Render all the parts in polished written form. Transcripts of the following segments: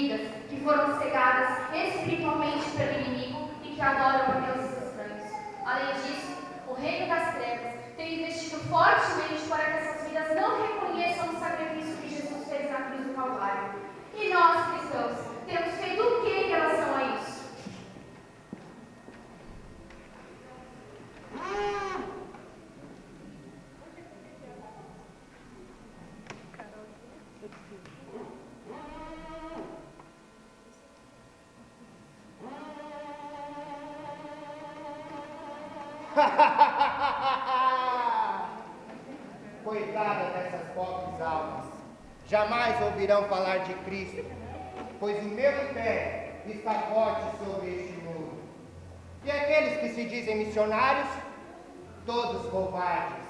vidas que foram cegadas espiritualmente pelo inimigo e que adoram a deuses estranhos. Além disso, o reino das trevas tem investido fortemente para que essas vidas não reconheçam o sacrifício que Jesus fez na cruz do Calvário. E nós, cristãos, temos feito o que em relação a isso? Coitada dessas pobres almas, jamais ouvirão falar de Cristo, pois o meu império está forte sobre este mundo. E aqueles que se dizem missionários, todos covardes.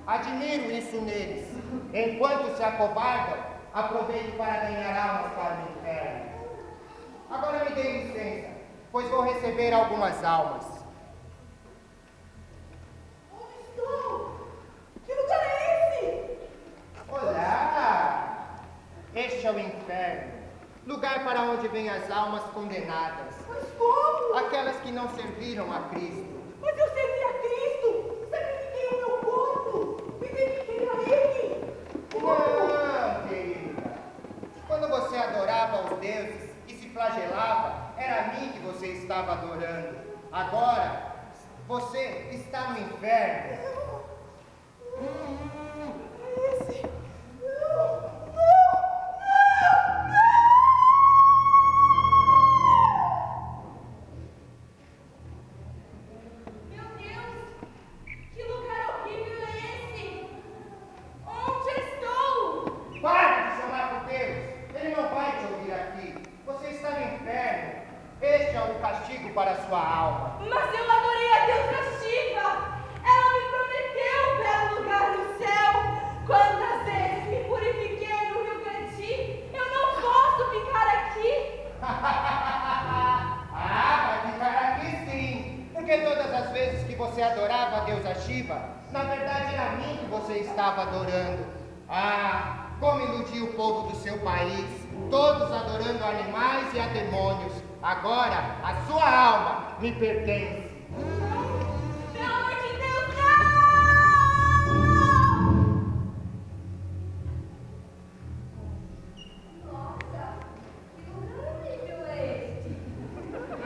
Admiro isso neles. Enquanto se acovardam, aproveito para ganhar almas para o inferno. Agora me dê licença, pois vou receber algumas almas. Onde estou? Que lugar é esse? Olá! Este é o inferno, lugar para onde vêm as almas condenadas. Mas como? Aquelas que não serviram a Cristo. Mas eu servi a Cristo! Sacrifiquei o meu corpo! Me dediquei a Ele! Não, querida. Quando você adorava os deuses e se flagelava, era a mim que você estava adorando. Agora, você está no inferno. Esse? Não! Meu Deus! Que lugar horrível é esse? Onde estou? Pare de chamar por Deus. Ele não vai te ouvir aqui. Você está no inferno. Este é o castigo para a sua alma. Mas eu adorei a deusa Shiva! Ela me prometeu um belo lugar no céu! Quantas vezes me purifiquei no Rio Grande! Eu não posso ficar aqui! Vai ficar aqui sim. Porque todas as vezes que você adorava a deusa Shiva, na verdade era a mim que você estava adorando. Como iludir o povo do seu país, todos adorando animais e a demônios. Agora, a sua alma me pertence. Pelo amor de Deus, não! Nossa, que lugar horrível é este?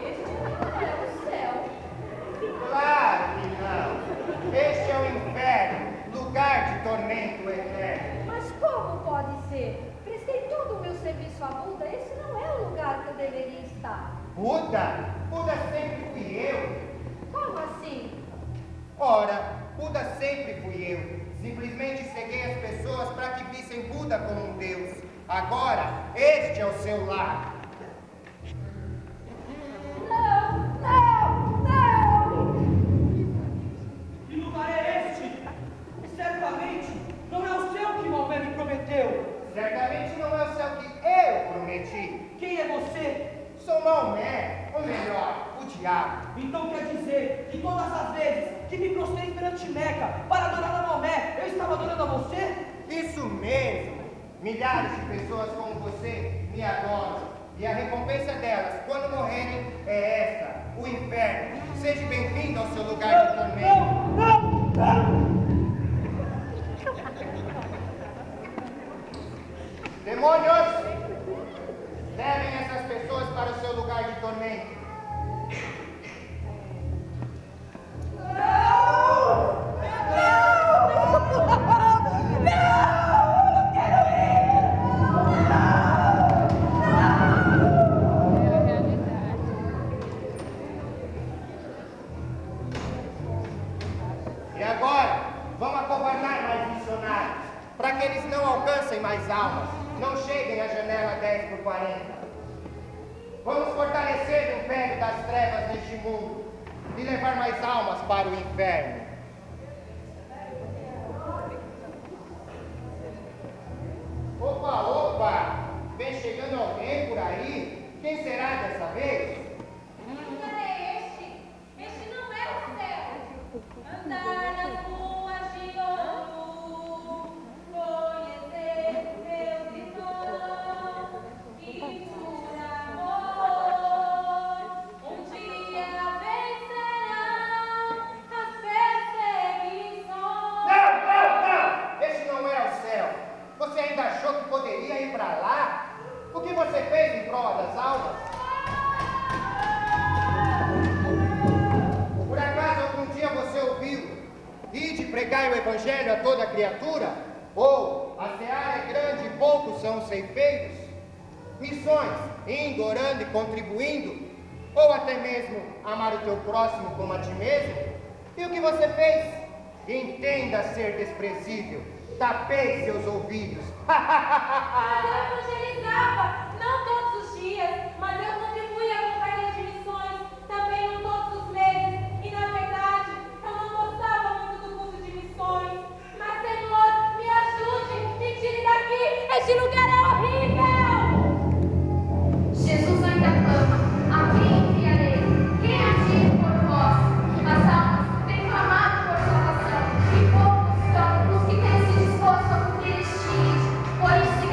Este não é o céu. Claro que não. Este é o inferno, lugar de tormento eterno. Mas como pode ser? Prestei todo o meu serviço a Buda, esse não é o lugar que eu deveria estar. Buda? Buda sempre fui eu. Como assim? Ora, Buda sempre fui eu. Simplesmente ceguei as pessoas para que vissem Buda como um Deus. Agora, este é o seu lar. Não! Que lugar é este? Certamente não é o céu que Maomé me prometeu. Certamente não é o céu que eu prometi. Quem é você? Sou Maomé, ou melhor, o diabo. Então quer dizer que todas as vezes que me prostrei perante Meca para adorar a Maomé, eu estava adorando a você? Isso mesmo. Milhares de pessoas como você me adoram. E a recompensa delas, quando morrerem, é esta, o inferno. Seja bem-vindo ao seu lugar de tormento. Demônios! Levem essas pessoas para o seu lugar de tormento. E agora, vamos acovarnar mais missionários, para que eles não alcancem mais almas, não cheguem à janela 10 por 40. Vamos fortalecer o império das trevas neste mundo e levar mais almas para o inferno. Opa! Vem chegando alguém por aí? Quem será dessa vez? Que lugar é este? Este não é o céu. Andar nas ruas de ouro, conhecer meus irmãos. para lá? O que você fez em prol das almas? Por acaso algum dia você ouviu: ide pregai o evangelho a toda criatura? Ou a seara é grande e poucos são os ceifeiros? Missões, indo, orando e contribuindo? Ou até mesmo amar o teu próximo como a ti mesmo? E o que você fez? Entenda ser desprezível. Tapei seus ouvidos. Mas eu evangelizava, não todos os dias, mas eu contribuía com o carnê de missões, também não todos os meses. E na verdade, eu não gostava muito do curso de missões. Mas Senhor, me ajude, me tire daqui, este lugar é horrível! Jesus ainda clama: a quem enviarei? Quem agir por vós? As almas têm clamado por salvação, e poucos são os que têm se disposto a cumprir este ide. Por isso,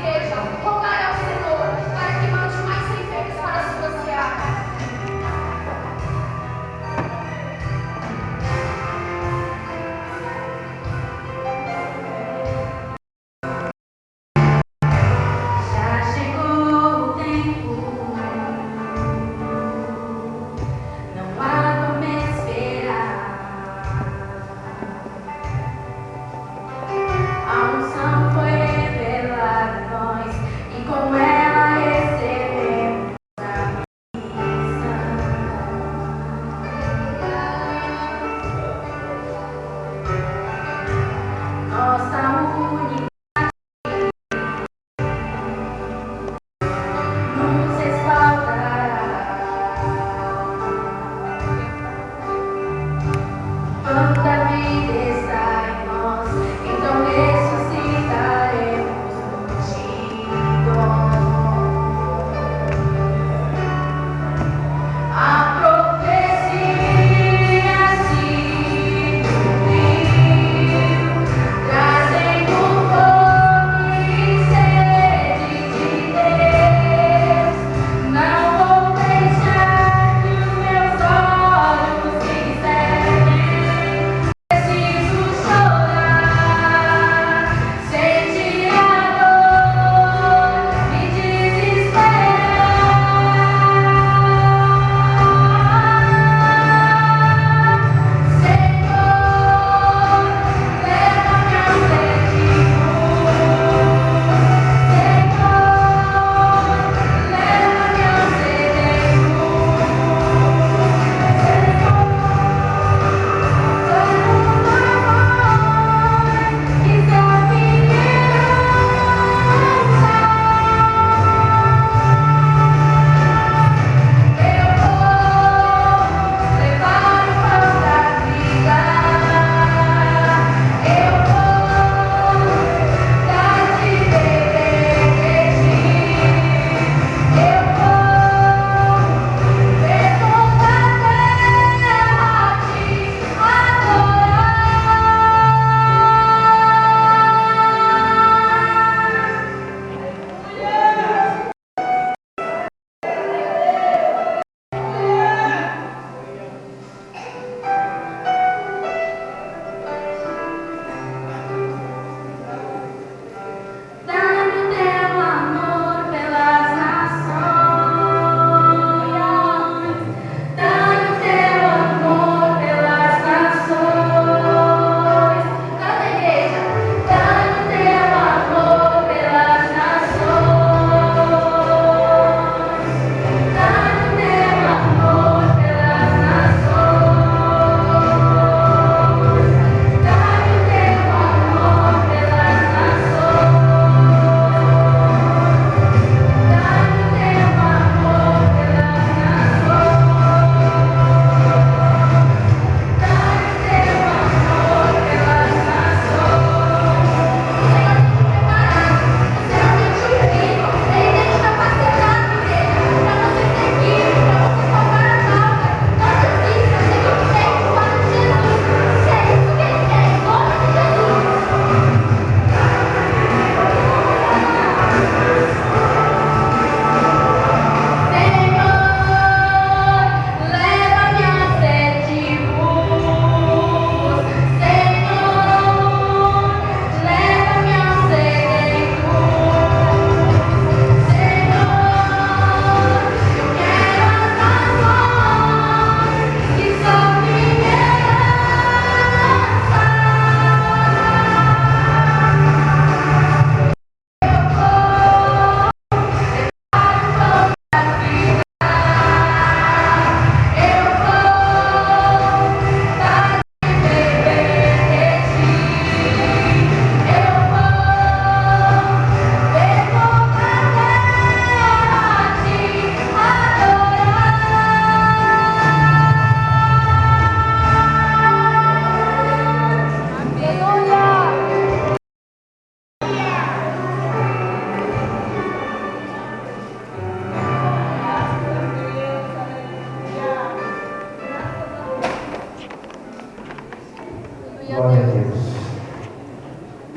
Glória a Deus.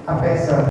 A peça